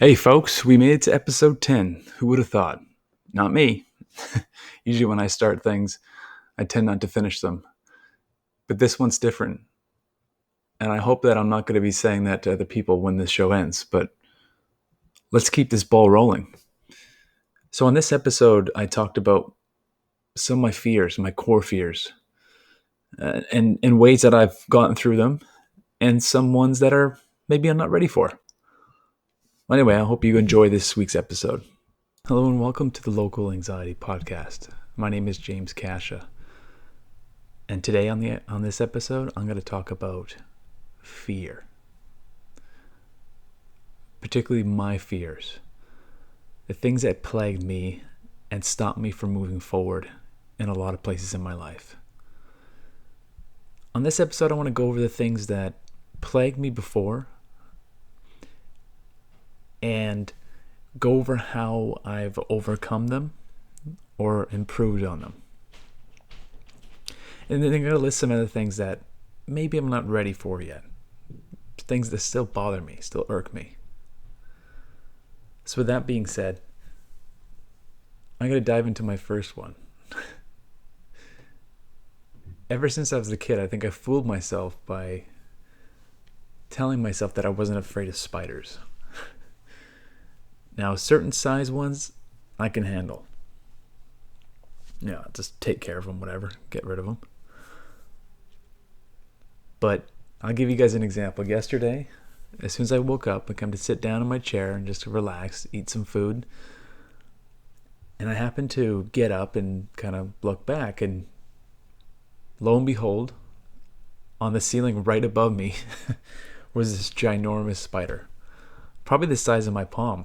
Hey folks, we made it to episode 10. Who would have thought? Not me. Usually when I start things, I tend not to finish them. But this one's different. And I hope that I'm not going to be saying that to other people when this show ends, but let's keep this ball rolling. So on this episode, I talked about some of my fears, my core fears, and ways that I've gotten through them, and some ones that are maybe I'm not ready for. Well, anyway, I hope you enjoy this week's episode. Hello and welcome to the Local Anxiety Podcast. My name is James Kasha. And today on this episode, I'm going to talk about fear. Particularly my fears. The things that plagued me and stopped me from moving forward in a lot of places in my life. On this episode, I want to go over the things that plagued me before and go over how I've overcome them or improved on them. And then I'm going to list some other things that maybe I'm not ready for yet. Things that still bother me, still irk me. So with that being said, I'm going to dive into my first one. Ever since I was a kid, I think I fooled myself by telling myself that I wasn't afraid of spiders. Now, certain size ones, I can handle. Yeah, just take care of them, whatever, get rid of them. But I'll give you guys an example. Yesterday, as soon as I woke up, I come to sit down in my chair and just to relax, eat some food. And I happened to get up and kind of look back, and lo and behold, on the ceiling right above me was this ginormous spider. Probably the size of my palm.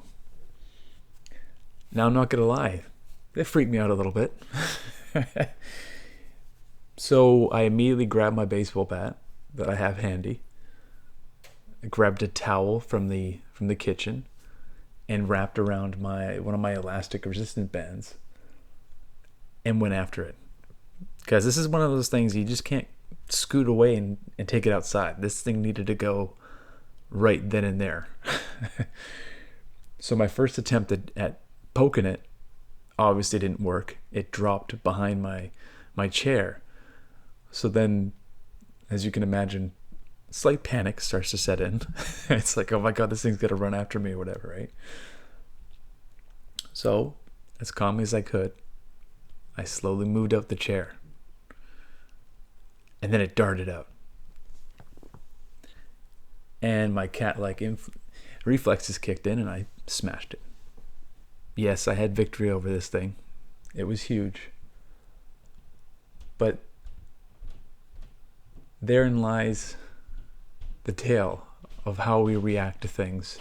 Now, I'm not going to lie. It freaked me out a little bit. So I immediately grabbed my baseball bat that I have handy. I grabbed a towel from the kitchen and wrapped around one of my elastic resistant bands and went after it. Because this is one of those things you just can't scoot away and take it outside. This thing needed to go right then and there. So my first attempt at poking it obviously didn't work. It dropped behind my chair. So then, as you can imagine, slight panic starts to set in. It's like, oh my God, this thing's going to run after me or whatever, right? So, as calmly as I could, I slowly moved out the chair. And then it darted out. And my cat-like reflexes kicked in and I smashed it. Yes, I had victory over this thing. It was huge. But therein lies the tale of how we react to things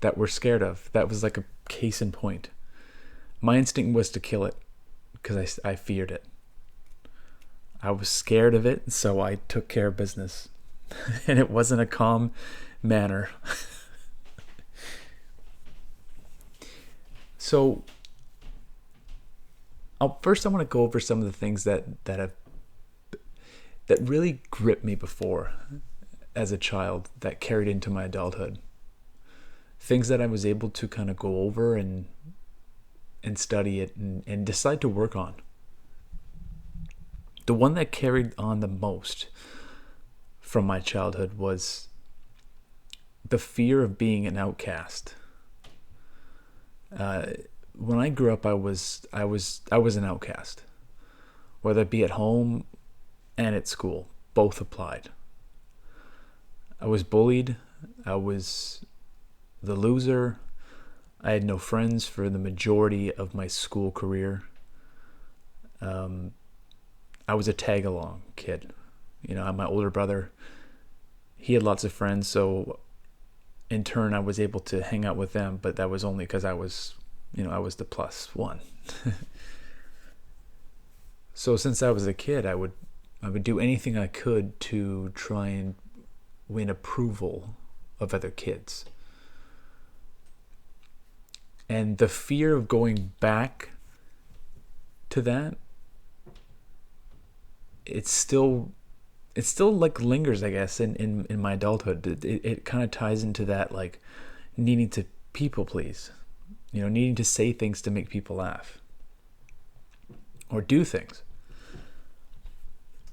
that we're scared of. That was like a case in point. My instinct was to kill it because I feared it. I was scared of it, so I took care of business. And it wasn't a calm manner. So, first I want to go over some of the things that really gripped me before as a child that carried into my adulthood. Things that I was able to kind of go over and study it and decide to work on. The one that carried on the most from my childhood was the fear of being an outcast. When I grew up, I was an outcast, whether it be at home and at school. Both applied. I was bullied. I was the loser. I had no friends for the majority of my school career. I was a tag-along kid. You know, my older brother, he had lots of friends, so in turn I was able to hang out with them, but that was only because I was the plus one. So since I was a kid, I would do anything I could to try and win approval of other kids. And the fear of going back to that, it still like lingers, I guess, in my adulthood. It kind of ties into that, like, needing to people please, needing to say things to make people laugh or do things.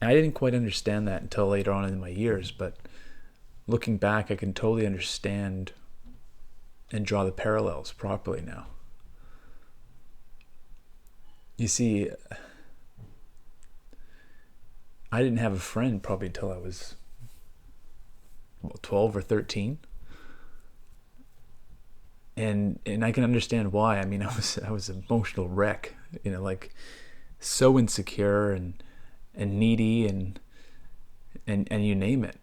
And I didn't quite understand that until later on in my years, but looking back, I can totally understand and draw the parallels properly now. You see, I didn't have a friend probably until I was 12 or 13. And I can understand why. I mean, I was an emotional wreck, like so insecure and needy and you name it.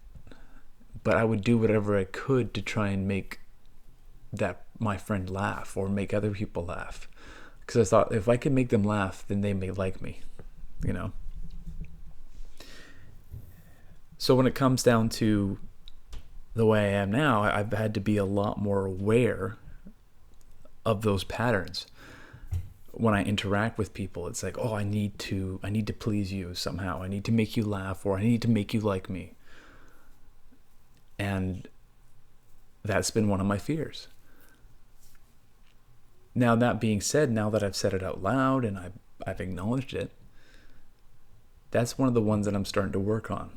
But I would do whatever I could to try and make that my friend laugh or make other people laugh. Because I thought if I could make them laugh, then they may like me, So when it comes down to the way I am now, I've had to be a lot more aware of those patterns. When I interact with people, it's like, oh, I need to please you somehow. I need to make you laugh, or I need to make you like me. And that's been one of my fears. Now, that being said, now that I've said it out loud and I've acknowledged it, that's one of the ones that I'm starting to work on,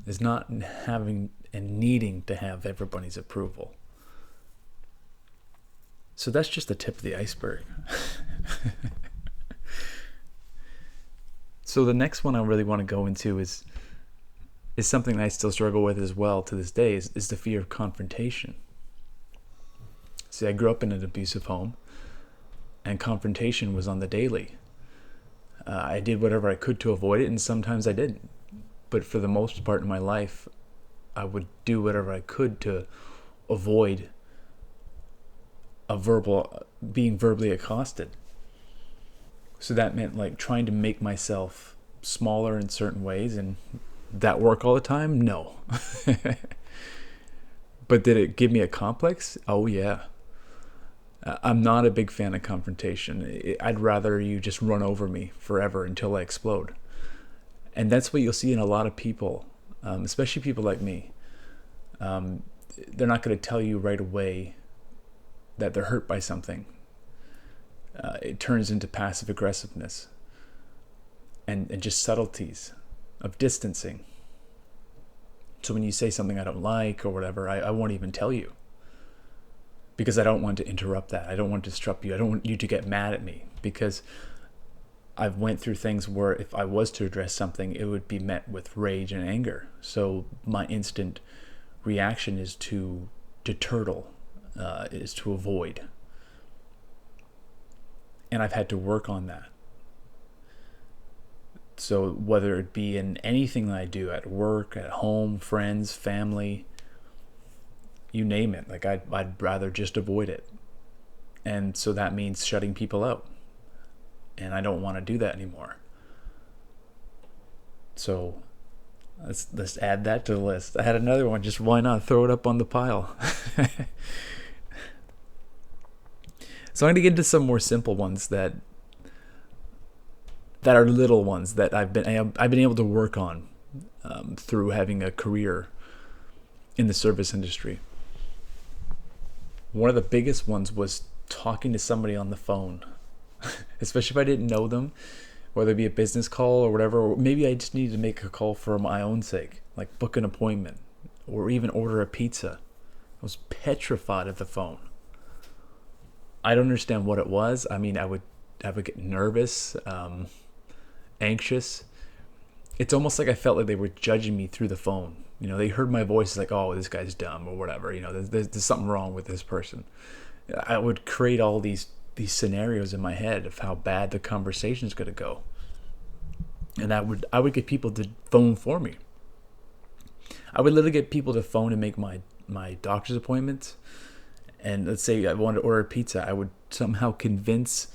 is not having and needing to have everybody's approval. So that's just the tip of the iceberg. So the next one I really want to go into is something that I still struggle with as well to this day, is the fear of confrontation. See, I grew up in an abusive home, and confrontation was on the daily. I did whatever I could to avoid it, and sometimes I didn't. But for the most part in my life, I would do whatever I could to avoid being verbally accosted. So that meant like trying to make myself smaller in certain ways, and that work all the time? No. But did it give me a complex? Oh yeah. I'm not a big fan of confrontation. I'd rather you just run over me forever until I explode. And that's what you'll see in a lot of people, especially people like me. They're not going to tell you right away that they're hurt by something. It turns into passive aggressiveness and just subtleties of distancing. So when you say something I don't like or whatever, I won't even tell you, because I don't want to interrupt that. I don't want to disrupt you. I don't want you to get mad at me, because I've went through things where if I was to address something, it would be met with rage and anger. So my instant reaction is to turtle, is to avoid. And I've had to work on that. So whether it be in anything that I do, at work, at home, friends, family, you name it, like I'd rather just avoid it. And so that means shutting people out. And I don't want to do that anymore. So let's add that to the list. I had another one, just why not throw it up on the pile? So I'm going to get into some more simple ones that are little ones that I've been able to work on through having a career in the service industry. One of the biggest ones was talking to somebody on the phone, especially if I didn't know them, whether it be a business call or whatever, or maybe I just needed to make a call for my own sake, like book an appointment or even order a pizza. I was petrified of the phone. I don't understand what it was. I mean, I would get nervous, anxious. It's almost like I felt like they were judging me through the phone. They heard my voice, like, oh, this guy's dumb or whatever. There's something wrong with this person. I would create all these scenarios in my head of how bad the conversation is going to go. And I would get people to phone for me. I would literally get people to phone and make my doctor's appointments. And let's say I wanted to order a pizza, I would somehow convince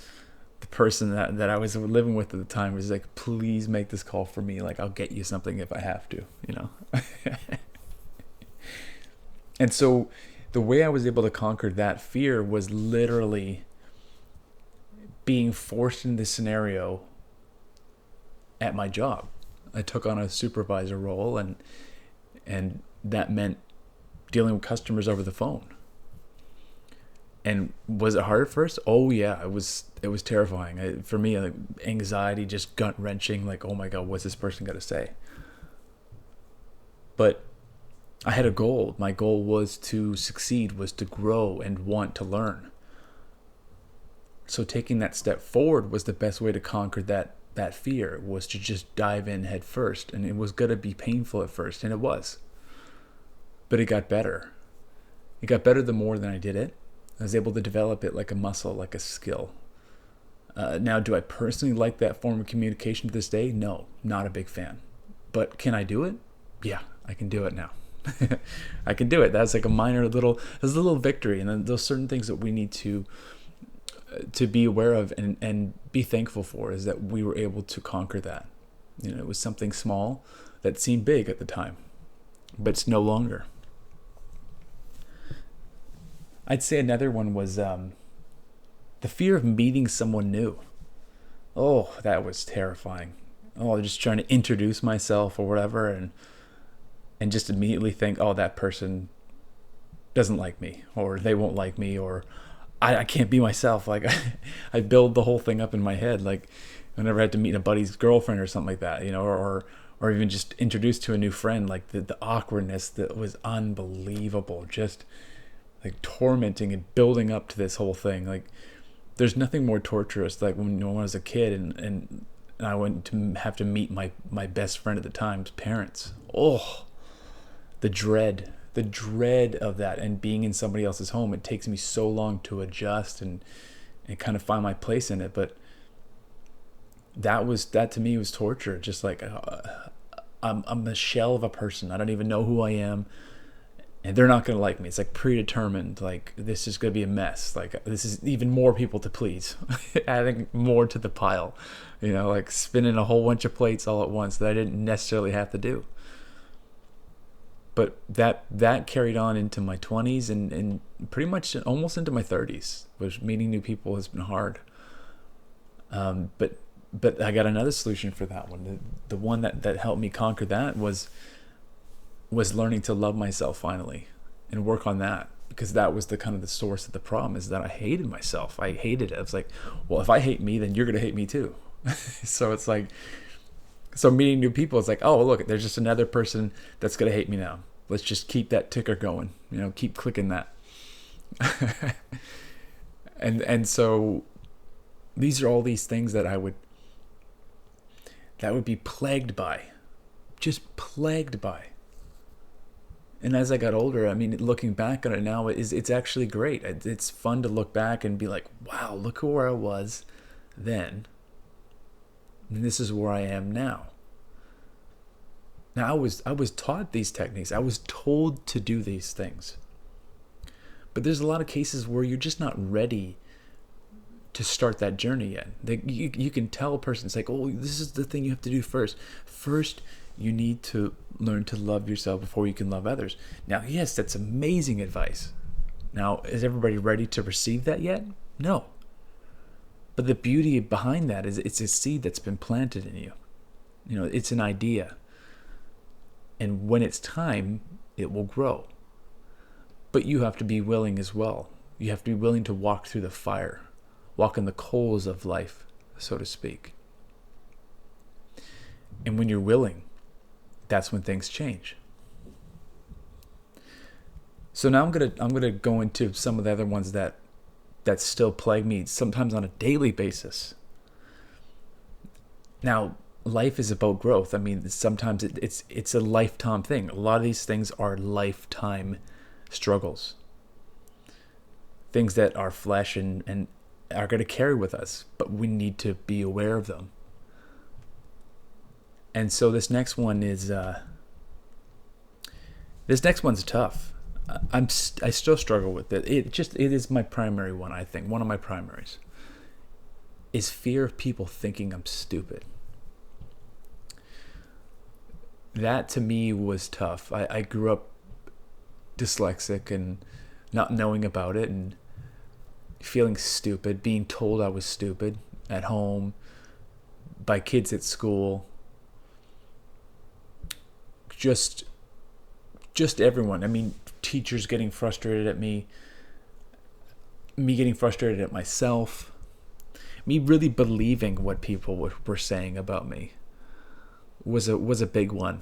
the person that I was living with at the time, was like, please make this call for me. Like, I'll get you something if I have to, And so the way I was able to conquer that fear was literally being forced in this scenario at my job. I took on a supervisor role, and that meant dealing with customers over the phone. And was it hard at first? Oh yeah, it was terrifying. For me, like, anxiety, just gut wrenching. Like, oh my god, what's this person got to say? But I had a goal. My goal was to succeed, was to grow and want to learn. So taking that step forward was the best way to conquer that fear, was to just dive in head first. And it was going to be painful at first, and it was. But it got better. It got better the more than I did it. I was able to develop it like a muscle, like a skill. Now, do I personally like that form of communication to this day? No, not a big fan. But can I do it? Yeah, I can do it now. I can do it. That's like a there's a little victory. And then those certain things that we need to be aware of and be thankful for, is that we were able to conquer that. It was something small that seemed big at the time, but it's no longer. I'd say another one was the fear of meeting someone new. Oh, that was terrifying. Oh, just trying to introduce myself or whatever, and just immediately think, oh, that person doesn't like me, or they won't like me, or I can't be myself. Like, I build the whole thing up in my head. Like, whenever I had to meet a buddy's girlfriend or something like that, or even just introduced to a new friend, like the awkwardness that was unbelievable. Just like tormenting and building up to this whole thing. Like, there's nothing more torturous. Like when I was a kid and I went to have to meet my best friend at the time's parents. Oh, the dread of that, and being in somebody else's home. It takes me so long to adjust and kind of find my place in it. But that to me was torture. Just like, I'm a shell of a person. I don't even know who I am. And they're not going to like me. It's like predetermined. Like, this is going to be a mess. Like, this is even more people to please. Adding more to the pile. Like spinning a whole bunch of plates all at once that I didn't necessarily have to do. But that carried on into my 20s and pretty much almost into my 30s. Which meeting new people has been hard. But I got another solution for that one. The one that helped me conquer that was learning to love myself finally, and work on that, because that was the source of the problem, is that I hated myself. I hated it. I was like, well, if I hate me, then you're gonna hate me too. So it's like, meeting new people, it's like, oh look, there's just another person that's gonna hate me now. Let's just keep that ticker going. Keep clicking that. and so these are all these things that would be plagued by, just plagued by. And as I got older, I mean, looking back on it now, it's actually great. It's fun to look back and be like, wow, look where I was then. And this is where I am now. Now, I was taught these techniques. I was told to do these things. But there's a lot of cases where you're just not ready to start that journey yet. You can tell a person, it's like, oh, this is the thing you have to do first. First, you need to learn to love yourself before you can love others. Now, yes, that's amazing advice. Now, is everybody ready to receive that yet? No. But the beauty behind that is it's a seed that's been planted in you. It's an idea. And when it's time, it will grow. But you have to be willing as well. You have to be willing to walk through the fire, walk in the coals of life, so to speak. And when you're willing, that's when things change. So now I'm gonna go into some of the other ones that still plague me, sometimes on a daily basis. Now, life is about growth. I mean, sometimes it's a lifetime thing. A lot of these things are lifetime struggles. Things that are flesh and are going to carry with us, but we need to be aware of them. And so this next one is tough. I still struggle with it. It is my primary one. I think one of my primaries is fear of people thinking I'm stupid. That to me was tough. I grew up dyslexic and not knowing about it and feeling stupid, being told I was stupid at home, by kids at school. Just everyone. I mean, teachers getting frustrated at me. me getting frustrated at myself, me really believing what people were saying about me was a big one.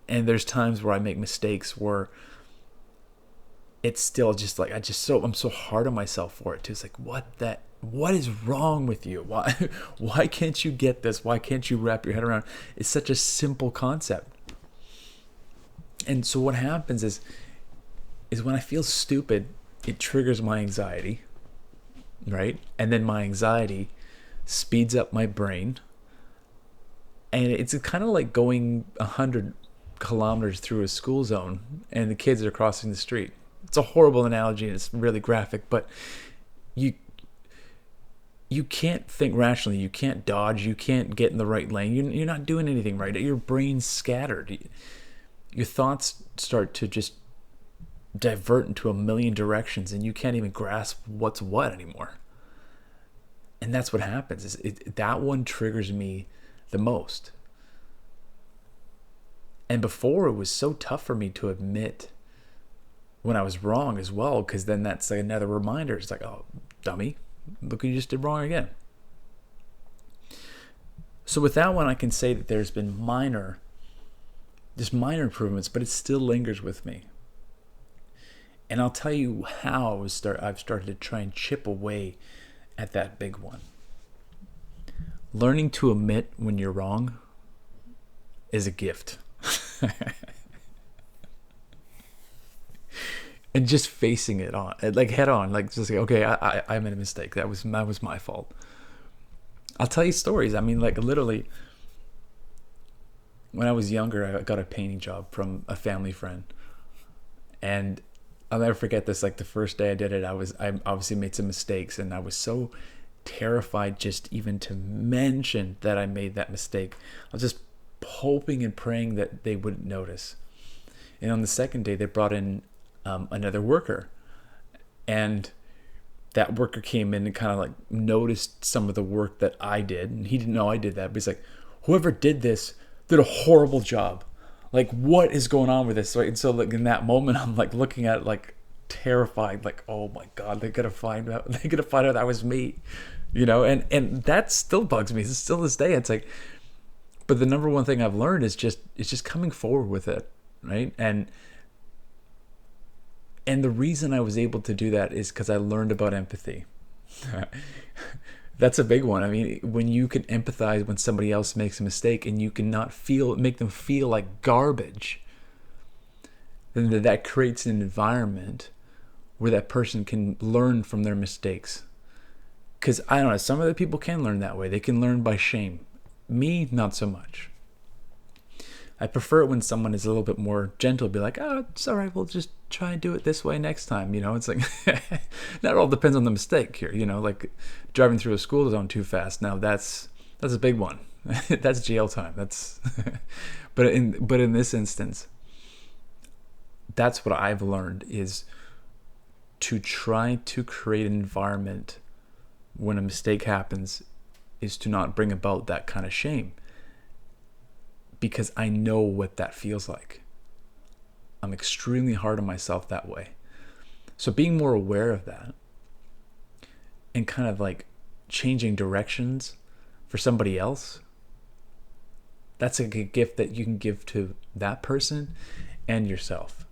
And there's times where I make mistakes where it's still just like I'm so hard on myself for it too. It's like, what is wrong with you? Why can't you get this? Why can't you wrap your head around? It's such a simple concept. And so what happens is when I feel stupid, it triggers my anxiety, right? And then my anxiety speeds up my brain. And it's kind of like going 100 kilometers through a school zone and the kids are crossing the street. It's a horrible analogy and it's really graphic, but you can't think rationally. You can't dodge. You can't get in the right lane. You're not doing anything right. Your brain's scattered. Your thoughts start to just divert into a million directions and you can't even grasp what's what anymore. And that's what happens. That one triggers me the most. And before, it was so tough for me to admit when I was wrong as well, because then that's like another reminder. It's like, oh, dummy, look what you just did wrong again. So with that one, I can say that there's been minor improvements, but it still lingers with me. And I'll tell you how I've started to try and chip away at that big one. Learning to admit when you're wrong is a gift. And just facing it on, like head on, like just like, okay, I made a mistake. That was my fault. I'll tell you stories. I mean, like literally, when I was younger, I got a painting job from a family friend, and I'll never forget this. Like the first day I did it, I obviously made some mistakes, and I was so terrified just even to mention that I made that mistake. I was just hoping and praying that they wouldn't notice. And on the second day, they brought in another worker, and that worker came in and kind of like noticed some of the work that I did, and he didn't know I did that, but he's like, whoever did this did a horrible job. Like, what is going on with this? Right? And so like in that moment, I'm like looking at it like terrified, like, oh my God, they're gonna find out that was me, and that still bugs me. It's still this day. It's like, but the number one thing I've learned is just coming forward with it, right? And the reason I was able to do that is because I learned about empathy. That's a big one. I mean, when you can empathize when somebody else makes a mistake and you cannot make them feel like garbage, then that creates an environment where that person can learn from their mistakes. Because I don't know, some other people can learn that way. They can learn by shame. Me, not so much. I prefer it when someone is a little bit more gentle, be like, oh, it's all right, we'll just try and do it this way next time. It's like, that all depends on the mistake here, like driving through a school zone too fast. Now that's a big one. That's jail time. But in this instance, that's what I've learned is to try to create an environment when a mistake happens is to not bring about that kind of shame. Because I know what that feels like. I'm extremely hard on myself that way. So being more aware of that and kind of like changing directions for somebody else, that's a good gift that you can give to that person and yourself.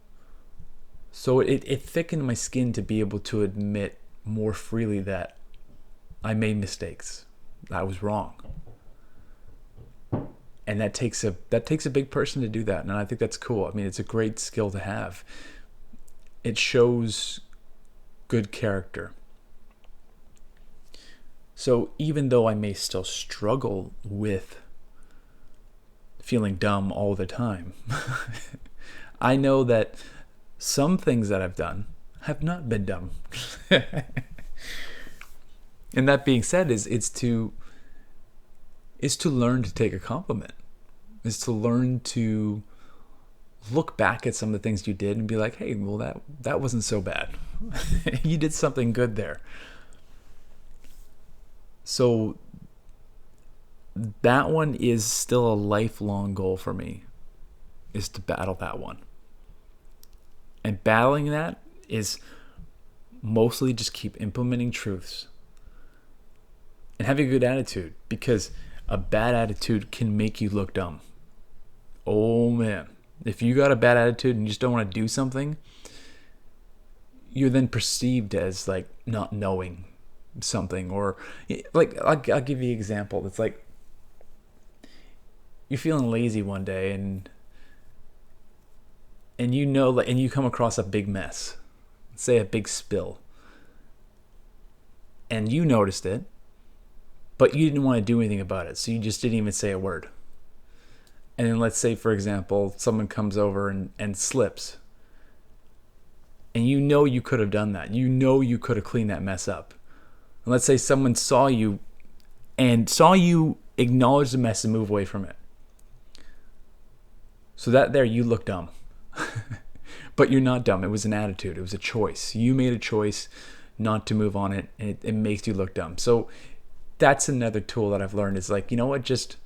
So it thickened my skin to be able to admit more freely that I made mistakes. I was wrong. And that takes a big person to do that. And I think that's cool. I mean, it's a great skill to have. It shows good character. So even though I may still struggle with feeling dumb all the time, I know that some things that I've done have not been dumb. And that being said, is to learn to take a compliment, is to learn to look back at some of the things you did and be like, hey, well, that wasn't so bad. You did something good there. So that one is still a lifelong goal for me, is to battle that one. And battling that is mostly just keep implementing truths and having a good attitude, because a bad attitude can make you look dumb. Oh man, if you got a bad attitude and you just don't want to do something, you're then perceived as like not knowing something. Or like I'll give you an example. It's like you're feeling lazy one day, and you know, and you come across a big mess, say a big spill, and you noticed it, but you didn't want to do anything about it, so you just didn't even say a word. And then let's say, for example, someone comes over and slips, and you know you could have done that. You know you could have cleaned that mess up. And let's say someone saw you acknowledge the mess and move away from it. So that there, you look dumb. But you're not dumb. It was an attitude. It was a choice. You made a choice not to move on it, and it makes you look dumb. So that's another tool that I've learned, is like, you know what, just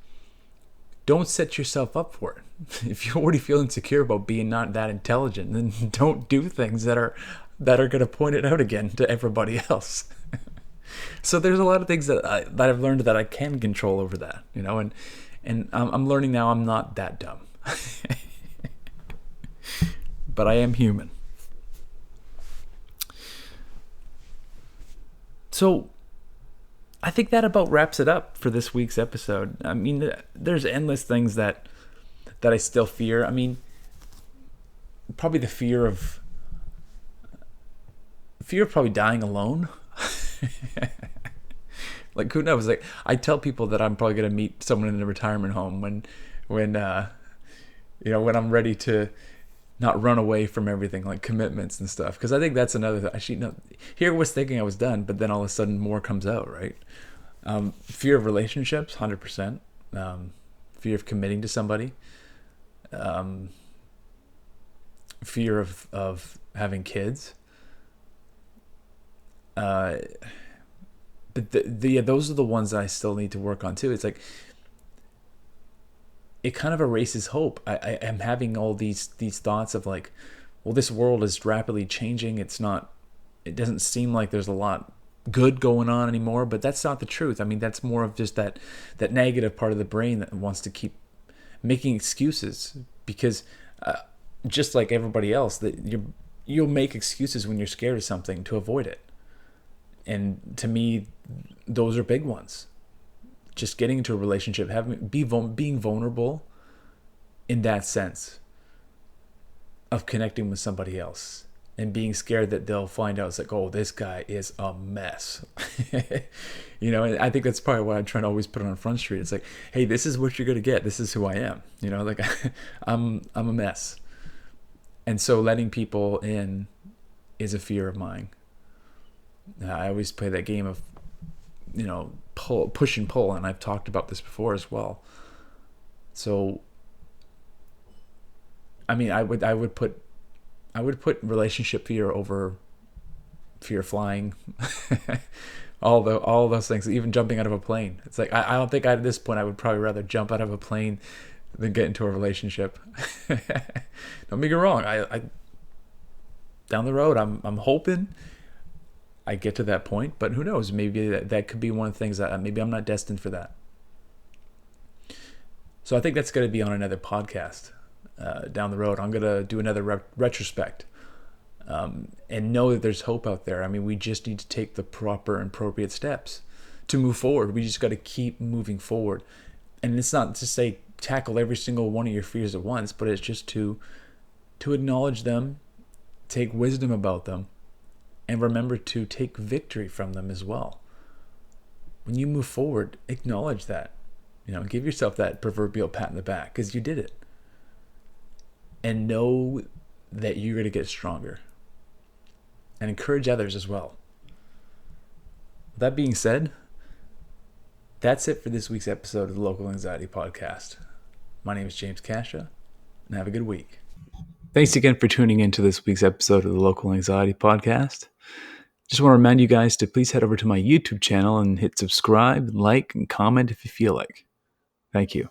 don't set yourself up for it. If you already feel insecure about being not that intelligent, then don't do things that are going to point it out again to everybody else. So there's a lot of things that I've learned that I can control over that, you know, and I'm learning now I'm not that dumb. But I am human. So I think that about wraps it up for this week's episode. I mean, there's endless things that I still fear. I mean, probably the fear of probably dying alone. Like, who knows? Like, I tell people that I'm probably gonna meet someone in a retirement home when when I'm ready to not run away from everything, like commitments and stuff. Because I think that's another thing. Actually, here was thinking I was done, but then all of a sudden more comes out, right? Fear of relationships, 100%. Fear of committing to somebody. Fear of having kids. But those are the ones that I still need to work on too. It's like, it kind of erases hope. I am having all these thoughts of like, well, this world is rapidly changing. It doesn't seem like there's a lot good going on anymore, but that's not the truth. I mean, that's more of just that negative part of the brain that wants to keep making excuses, because just like everybody else, that you'll make excuses when you're scared of something to avoid it. And to me, those are big ones. Just getting into a relationship, being vulnerable in that sense of connecting with somebody else, and being scared that they'll find out it's like, oh, this guy is a mess. You know, and I think that's probably why I'm trying to always put it on Front Street. It's like, hey, this is what you're gonna get. This is who I am. You know, like I'm a mess. And so letting people in is a fear of mine. I always play that game of, push and pull, and I've talked about this before as well. So, I mean, I would put relationship fear over fear of flying, all those things, even jumping out of a plane. It's like, I don't think at this point I would probably rather jump out of a plane than get into a relationship. Don't get me wrong. I down the road, I'm hoping I get to that point, but who knows? Maybe that could be one of the things that maybe I'm not destined for that. So I think that's going to be on another podcast down the road. I'm going to do another retrospect and know that there's hope out there. I mean, we just need to take the proper and appropriate steps to move forward. We just got to keep moving forward. And it's not to say tackle every single one of your fears at once, but it's just to acknowledge them, take wisdom about them, and remember to take victory from them as well. When you move forward, acknowledge that. Give yourself that proverbial pat in the back, because you did it. And know that you're going to get stronger. And encourage others as well. That being said, that's it for this week's episode of the Local Anxiety Podcast. My name is James Kasha, and have a good week. Thanks again for tuning in to this week's episode of the Local Anxiety Podcast. Just want to remind you guys to please head over to my YouTube channel and hit subscribe, like, and comment if you feel like. Thank you.